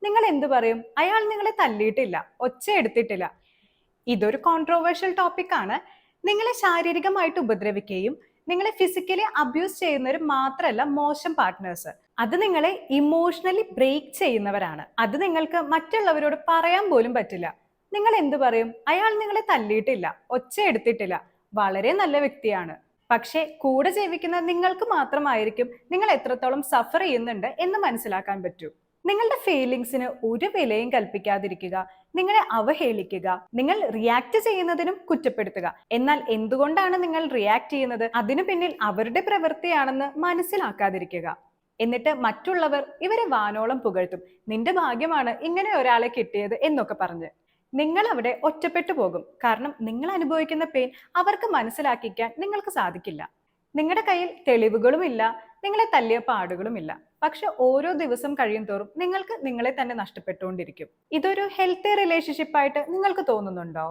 നിങ്ങൾ എന്തു പറയും? അയാൾ നിങ്ങളെ തല്ലിയിട്ടില്ല, ഒച്ച എടുത്തിട്ടില്ല. ഇതൊരു കോൺട്രോവേഴ്ഷ്യൽ ടോപ്പിക് ആണ്. നിങ്ങളെ ശാരീരികമായിട്ട് ഉപദ്രവിക്കുകയും നിങ്ങളെ ഫിസിക്കലി അബ്യൂസ് ചെയ്യുന്നവർ മാത്രമല്ല മോശം പാർട്ട്നേഴ്സ്. അത് നിങ്ങളെ ഇമോഷണലി ബ്രേക്ക് ചെയ്യുന്നവരാണ്. അത് നിങ്ങൾക്ക് മറ്റുള്ളവരോട് പറയാൻ പോലും പറ്റില്ല. നിങ്ങൾ എന്തു പറയും? അയാൾ നിങ്ങളെ തല്ലിയിട്ടില്ല, ഒച്ച എടുത്തിട്ടില്ല, വളരെ നല്ല വ്യക്തിയാണ്. പക്ഷെ കൂടെ ജീവിക്കുന്ന നിങ്ങൾക്ക് മാത്രമായിരിക്കും നിങ്ങൾ എത്രത്തോളം സഫർ ചെയ്യുന്നുണ്ട് എന്ന് മനസ്സിലാക്കാൻ പറ്റൂ. നിങ്ങളുടെ ഫീലിങ്സിന് ഒരു വിലയും കൽപ്പിക്കാതിരിക്കുക, നിങ്ങളെ അവഹേളിക്കുക, നിങ്ങൾ റിയാക്ട് ചെയ്യുന്നതിനും കുറ്റപ്പെടുത്തുക. എന്നാൽ എന്തുകൊണ്ടാണ് നിങ്ങൾ റിയാക്ട് ചെയ്യുന്നത്, അതിനു പിന്നിൽ അവരുടെ പ്രവൃത്തിയാണെന്ന് മനസ്സിലാക്കാതിരിക്കുക. എന്നിട്ട് മറ്റുള്ളവർ ഇവരെ വാനോളം പുകഴ്ത്തും. നിന്റെ ഭാഗ്യമാണ് ഇങ്ങനെ ഒരാളെ കിട്ടിയത് എന്നൊക്കെ പറഞ്ഞ് നിങ്ങൾ അവിടെ ഒറ്റപ്പെട്ടു പോകും. കാരണം നിങ്ങൾ അനുഭവിക്കുന്ന പെയിൻ അവർക്ക് മനസ്സിലാക്കിക്കാൻ നിങ്ങൾക്ക് സാധിക്കില്ല. നിങ്ങളുടെ കയ്യിൽ തെളിവുകളുമില്ല, നിങ്ങളെ തല്ലിയ പാടുകളുമില്ല. പക്ഷെ ഓരോ ദിവസം കഴിയും തോറും നിങ്ങൾക്ക് നിങ്ങളെ തന്നെ നഷ്ടപ്പെട്ടുകൊണ്ടിരിക്കും. ഇതൊരു ഹെൽത്തി റിലേഷൻഷിപ്പ് ആയിട്ട് നിങ്ങൾക്ക് തോന്നുന്നുണ്ടോ?